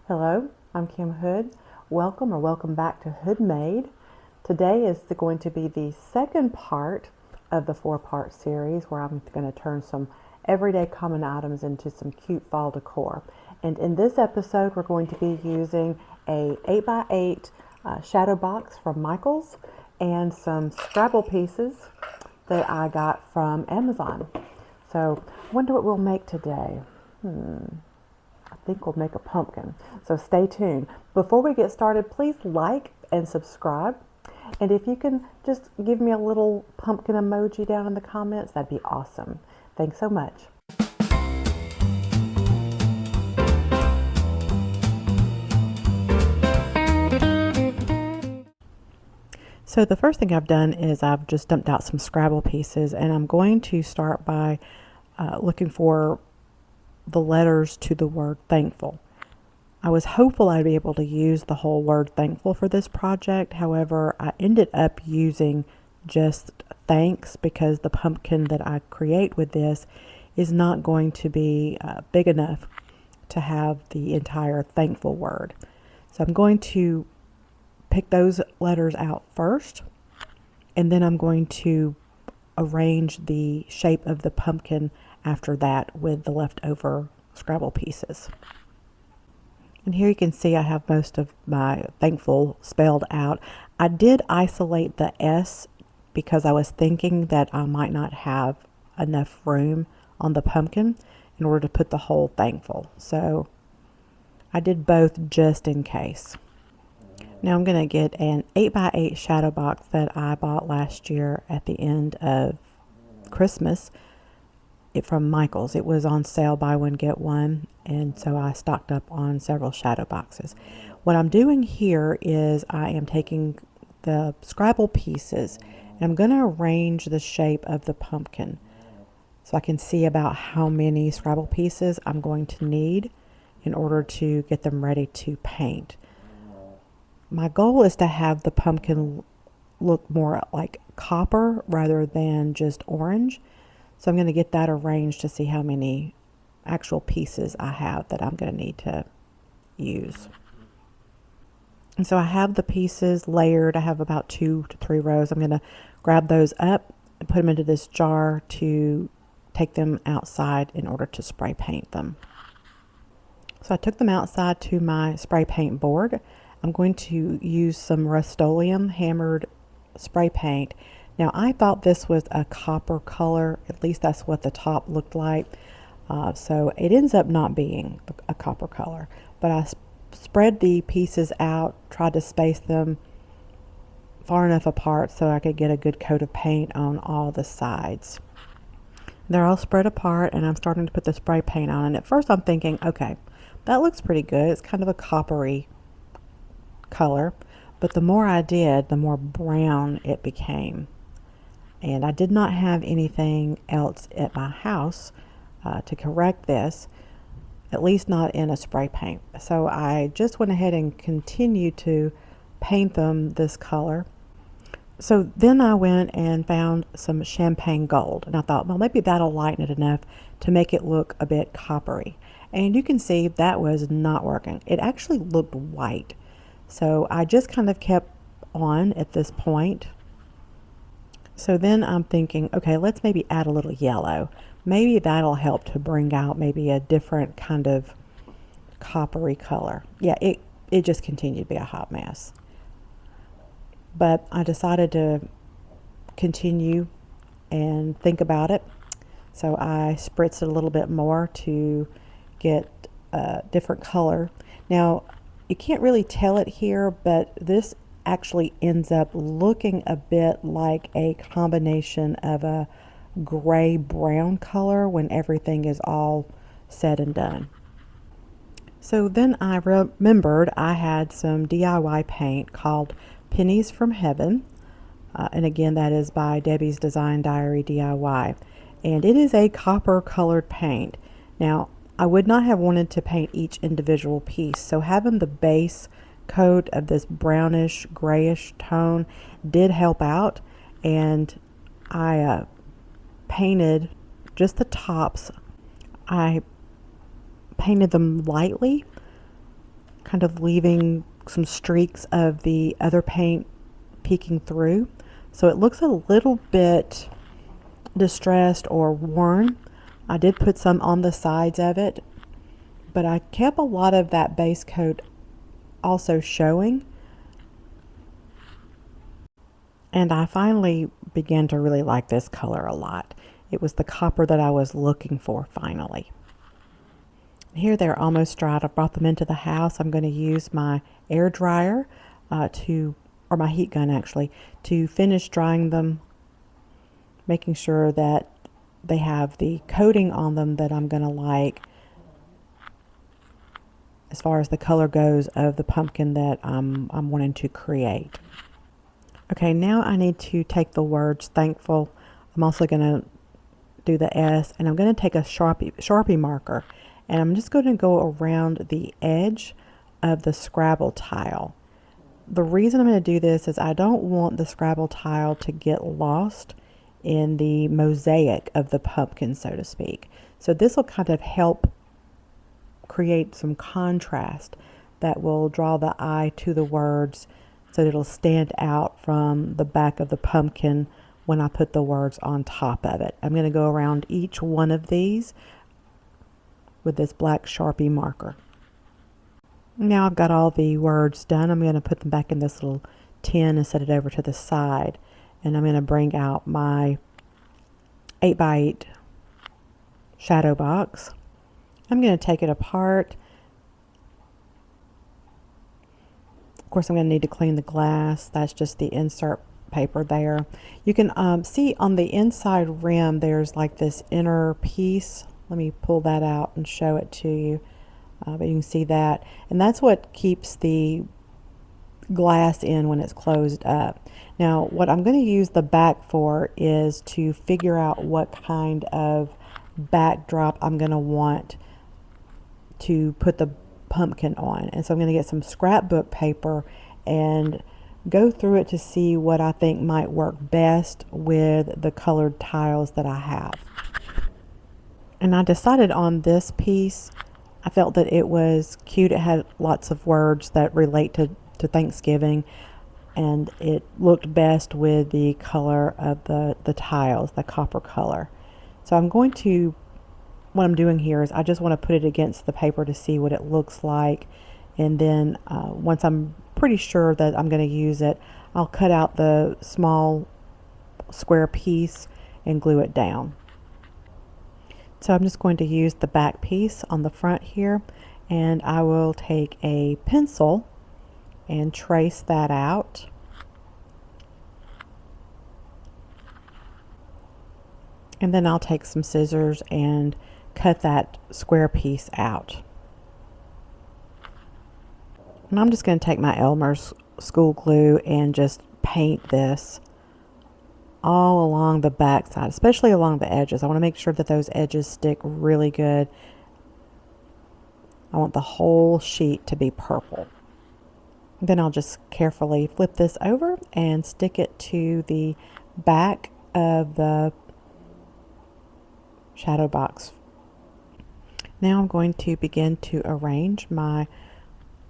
Hello, I'm Kim Hood. Welcome back to Handmade. Today is going to be the second part of the four-part series where I'm going to turn some everyday common items into some cute fall decor. And in this episode, we're going to be using a 8x8 shadow box from Michaels and some Scrabble pieces that I got from Amazon. So I wonder what we'll make today. I think we'll make a pumpkin. So stay tuned. Before we get started, please like and subscribe. And if you can just give me a little pumpkin emoji down in the comments, that'd be awesome. Thanks so much. So the first thing I've done is I've just dumped out some Scrabble pieces, and I'm going to start by looking for the letters to the word thankful. I was hopeful I'd be able to use the whole word thankful for this project. However, I ended up using just thanks because the pumpkin that I create with this is not going to be big enough to have the entire thankful word. So I'm going to pick those letters out first, and then I'm going to arrange the shape of the pumpkin after that with the leftover Scrabble pieces. And here you can see I have most of my thankful spelled out. I did isolate the S because I was thinking that I might not have enough room on the pumpkin in order to put the whole thankful. So I did both just in case. Now I'm going to get an 8x8 shadow box that I bought last year at the end of Christmas from Michaels. It was on sale, buy one get one, and so I stocked up on several shadow boxes. What I'm doing here is I am taking the Scrabble pieces and I'm going to arrange the shape of the pumpkin so I can see about how many Scrabble pieces I'm going to need in order to get them ready to paint. My goal is to have the pumpkin look more like copper rather than just orange. So I'm going to get that arranged to see how many actual pieces I have that I'm going to need to use. And so I have the pieces layered. I have about 2 to 3 rows. I'm going to grab those up and put them into this jar to take them outside in order to spray paint them. So I took them outside to my spray paint board. I'm going to use some Rust-Oleum hammered spray paint. Now I thought this was a copper color, at least that's what the top looked like. So it ends up not being a copper color, but I spread the pieces out, tried to space them far enough apart so I could get a good coat of paint on all the sides. They're all spread apart and I'm starting to put the spray paint on, and at first I'm thinking, okay, that looks pretty good. It's kind of a coppery color, but the more I did, the more brown it became. And I did not have anything else at my house to correct this, at least not in a spray paint. So I just went ahead and continued to paint them this color. So then I went and found some champagne gold, and I thought, well, maybe that'll lighten it enough to make it look a bit coppery. And you can see that was not working. It actually looked white. So I just kind of kept on at this point. So then I'm thinking, okay, let's maybe add a little yellow. Maybe that'll help to bring out maybe a different kind of coppery color. Yeah, it just continued to be a hot mess. But I decided to continue and think about it. So I spritzed it a little bit more to get a different color. Now, you can't really tell it here, but this actually ends up looking a bit like a combination of a gray brown color when everything is all said and done. So then I remembered I had some DIY paint called Pennies from Heaven, and again that is by Debbie's Design Diary DIY, and it is a copper colored paint. Now I would not have wanted to paint each individual piece, so having the base coat of this brownish grayish tone did help out, and I painted just the tops. I painted them lightly, kind of leaving some streaks of the other paint peeking through. So it looks a little bit distressed or worn. I did put some on the sides of it, but I kept a lot of that base coat also showing. And I finally began to really like this color a lot. It was the copper that I was looking for finally. Here they're almost dried. I brought them into the house. I'm going to use my air dryer or my heat gun actually, to finish drying them, making sure that they have the coating on them that I'm going to like as far as the color goes of the pumpkin that I'm wanting to create. Okay, now I need to take the words thankful. I'm also going to do the S, and I'm going to take a Sharpie marker, and I'm just going to go around the edge of the Scrabble tile. The reason I'm going to do this is I don't want the Scrabble tile to get lost in the mosaic of the pumpkin, so to speak. So this will kind of help create some contrast that will draw the eye to the words so that it'll stand out from the back of the pumpkin when I put the words on top of it. I'm going to go around each one of these with this black Sharpie marker. Now I've got all the words done. I'm going to put them back in this little tin and set it over to the side. And I'm going to bring out my 8x8 shadow box. I'm going to take it apart. Of course, I'm going to need to clean the glass. That's just the insert paper there. You can see on the inside rim there's like this inner piece. Let me pull that out and show it to you. But you can see that. And that's what keeps the glass in when it's closed up. Now, what I'm going to use the back for is to figure out what kind of backdrop I'm going to want to put the pumpkin on. And so I'm going to get some scrapbook paper and go through it to see what I think might work best with the colored tiles that I have. And I decided on this piece. I felt that it was cute. It had lots of words that relate to Thanksgiving, and it looked best with the color of the tiles, the copper color. So what I'm doing here is I just want to put it against the paper to see what it looks like, and then once I'm pretty sure that I'm going to use it, I'll cut out the small square piece and glue it down. So I'm just going to use the back piece on the front here, and I will take a pencil and trace that out. And then I'll take some scissors and cut that square piece out. And I'm just going to take my Elmer's school glue and just paint this all along the back side, especially along the edges. I want to make sure that those edges stick really good. I want the whole sheet to be purple. Then I'll just carefully flip this over and stick it to the back of the shadow box. Now I'm going to begin to arrange my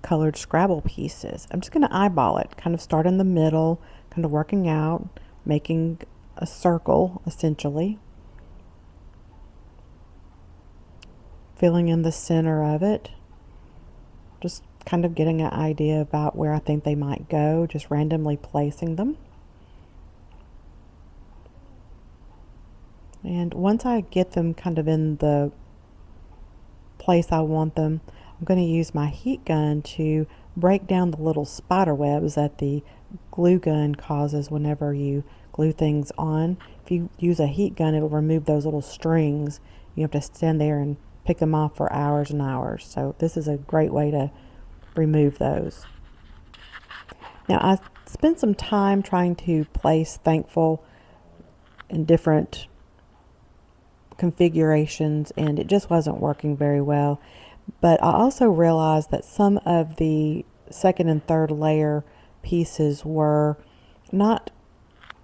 colored Scrabble pieces. I'm just going to eyeball it, kind of start in the middle, kind of working out, making a circle essentially, filling in the center of it, just kind of getting an idea about where I think they might go, just randomly placing them. And once I get them kind of in the place I want them, I'm going to use my heat gun to break down the little spider webs that the glue gun causes whenever you glue things on. If you use a heat gun, it'll remove those little strings. You have to stand there and pick them off for hours and hours. So this is a great way to remove those. Now I spent some time trying to place Thankful in different configurations, and it just wasn't working very well. But I also realized that some of the second and third layer pieces were not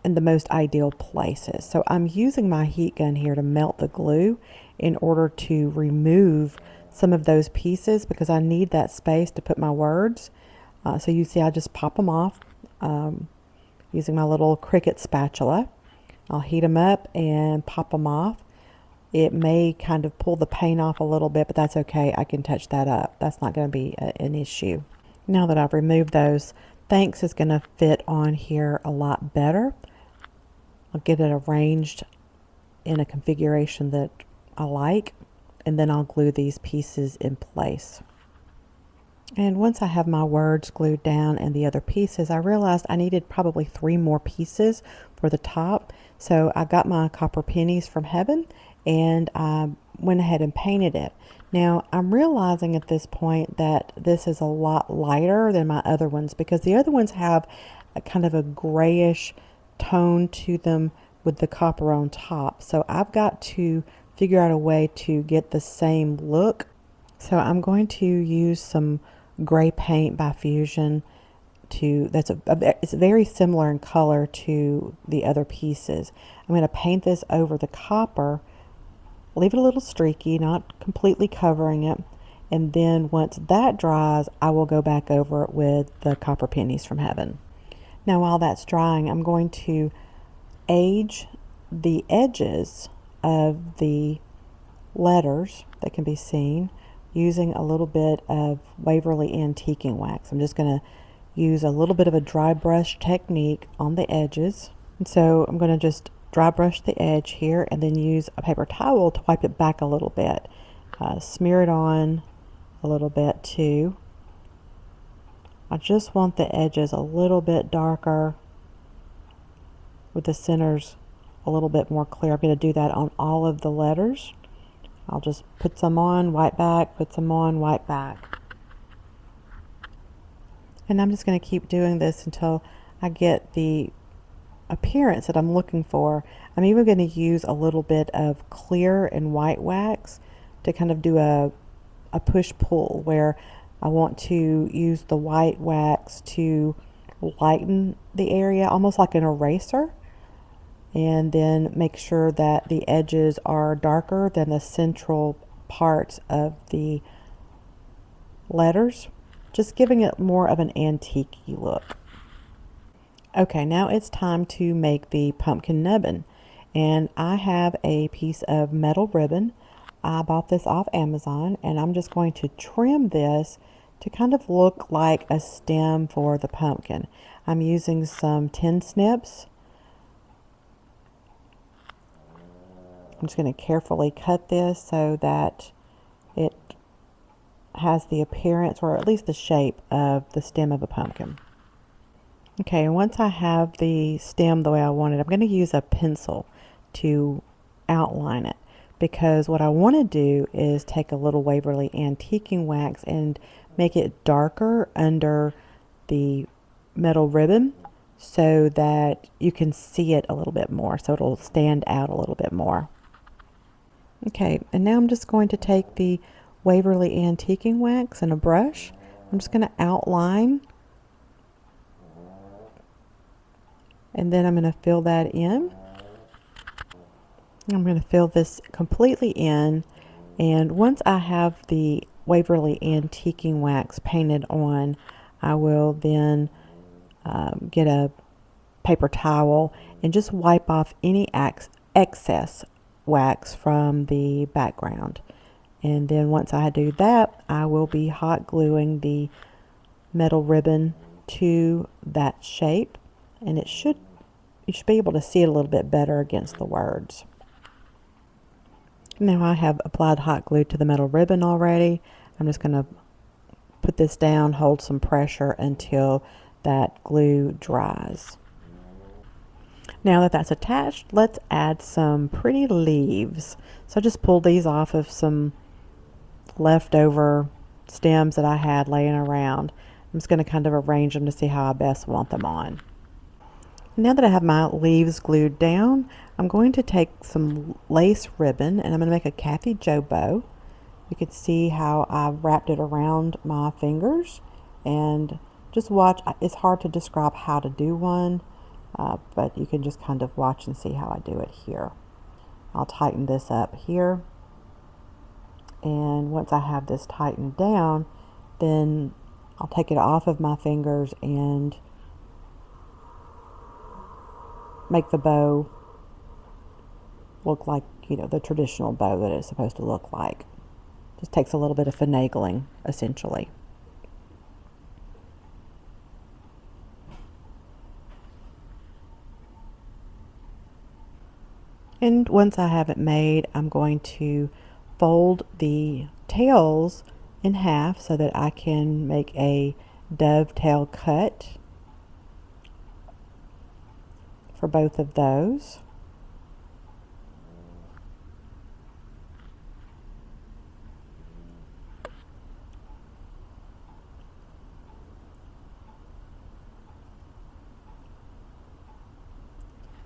in the most ideal places. So I'm using my heat gun here to melt the glue in order to remove some of those pieces because I need that space to put my words. So you see I just pop them off using my little Cricut spatula. I'll heat them up and pop them off. It may kind of pull the paint off a little bit, but that's okay. I can touch that up. That's not going to be an issue. Now that I've removed those, thanks is going to fit on here a lot better. I'll get it arranged in a configuration that I like, and then I'll glue these pieces in place. And once I have my words glued down and the other pieces, I realized I needed probably 3 more pieces for the top. So I got my copper pennies from heaven and I went ahead and painted it. Now I'm realizing at this point that this is a lot lighter than my other ones because the other ones have a kind of a grayish tone to them with the copper on top. So I've got to figure out a way to get the same look. So I'm going to use some gray paint by Fusion it's very similar in color to the other pieces. I'm going to paint this over the copper, leave it a little streaky, not completely covering it, and then once that dries, I will go back over it with the copper pennies from heaven. Now while that's drying, I'm going to age the edges of the letters that can be seen using a little bit of Waverly antiquing wax. I'm just going to use a little bit of a dry brush technique on the edges. And so I'm going to just dry brush the edge here and then use a paper towel to wipe it back a little bit. Smear it on a little bit too. I just want the edges a little bit darker with the centers a little bit more clear. I'm going to do that on all of the letters. I'll just put some on, wipe back, put some on, wipe back. And I'm just going to keep doing this until I get the appearance that I'm looking for. I'm even going to use a little bit of clear and white wax to kind of do a push-pull where I want to use the white wax to lighten the area, almost like an eraser, and then make sure that the edges are darker than the central parts of the letters, just giving it more of an antique look. Okay, now it's time to make the pumpkin nubbin, and I have a piece of metal ribbon. I bought this off Amazon, and I'm just going to trim this to kind of look like a stem for the pumpkin. I'm using some tin snips. I'm just going to carefully cut this so that it has the appearance, or at least the shape, of the stem of a pumpkin. Okay, and once I have the stem the way I want it, I'm going to use a pencil to outline it, because what I want to do is take a little Waverly antiquing wax and make it darker under the metal ribbon so that you can see it a little bit more, so it'll stand out a little bit more. Okay, and now I'm just going to take the Waverly antiquing wax and a brush. I'm just going to outline, and then I'm going to fill that in. I'm going to fill this completely in, and once I have the Waverly antiquing wax painted on, I will then get a paper towel and just wipe off any excess wax from the background. And then once I do that, I will be hot gluing the metal ribbon to that shape, and you should be able to see it a little bit better against the words. Now I have applied hot glue to the metal ribbon already. I'm just going to put this down, hold some pressure until that glue dries. Now that that's attached, let's add some pretty leaves. So I just pulled these off of some leftover stems that I had laying around. I'm just going to kind of arrange them to see how I best want them on. Now that I have my leaves glued down, I'm going to take some lace ribbon and I'm going to make a Kathy Joe bow. You can see how I've wrapped it around my fingers, and just watch. It's hard to describe how to do one, but you can just kind of watch and see how I do it here. I'll tighten this up here, And once I have this tightened down, then I'll take it off of my fingers and make the bow look like, you know, the traditional bow that it's supposed to look like. Just takes a little bit of finagling, essentially. And once I have it made, I'm going to fold the tails in half so that I can make a dovetail cut for both of those.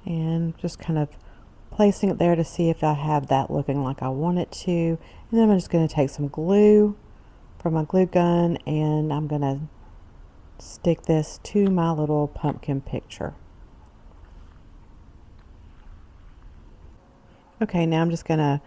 And just kind of placing it there to see if I have that looking like I want it to. And then I'm just going to take some glue from my glue gun and I'm going to stick this to my little pumpkin picture. Okay, now I'm just going to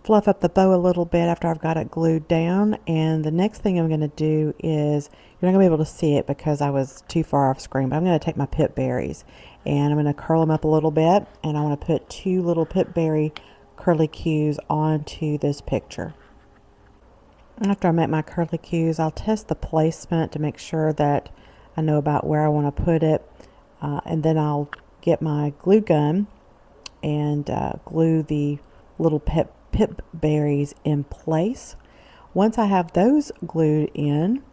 fluff up the bow a little bit after I've got it glued down, and the next thing I'm going to do is, you're not going to be able to see it because I was too far off screen, but I'm going to take my pip berries and I'm going to curl them up a little bit, and I want to put 2 little pip berry curly cues onto this picture. After I make my curly cues, I'll test the placement to make sure that I know about where I want to put it, and then I'll get my glue gun and glue the little pip berries in place. Once I have those glued in,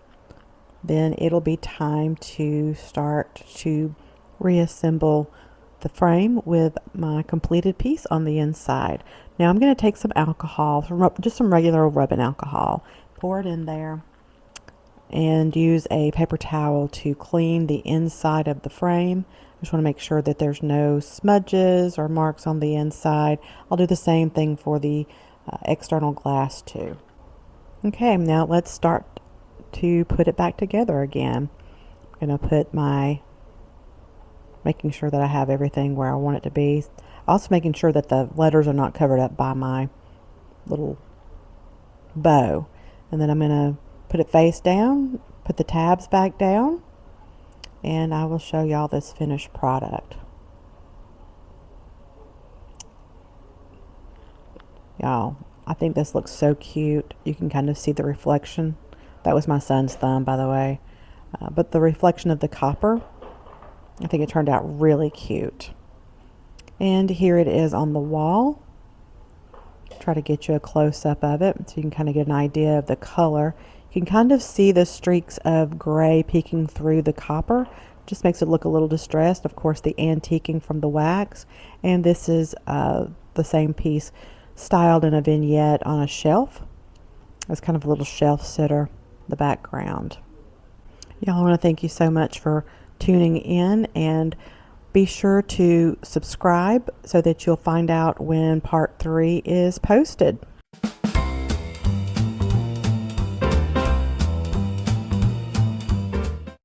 then it'll be time to start to reassemble the frame with my completed piece on the inside. Now I'm going to take some alcohol, just some regular rubbing alcohol, pour it in there, and use a paper towel to clean the inside of the frame. I just want to make sure that there's no smudges or marks on the inside. I'll do the same thing for the external glass too. Okay, now let's start to put it back together again. I'm going to put making sure that I have everything where I want it to be. Also making sure that the letters are not covered up by my little bow. And then I'm going to put it face down, put the tabs back down, and I will show y'all this finished product. Y'all, I think this looks so cute. You can kind of see the reflection. That was my son's thumb, by the way. But the reflection of the copper, I think it turned out really cute. And here it is on the wall. Try to get you a close-up of it so you can kind of get an idea of the color. You can kind of see the streaks of gray peeking through the copper. Just makes it look a little distressed. Of course, the antiquing from the wax. And this is the same piece styled in a vignette on a shelf. It's kind of a little shelf sitter in the background. Y'all, I want to thank you so much for tuning in, and be sure to subscribe so that you'll find out when part 3 is posted.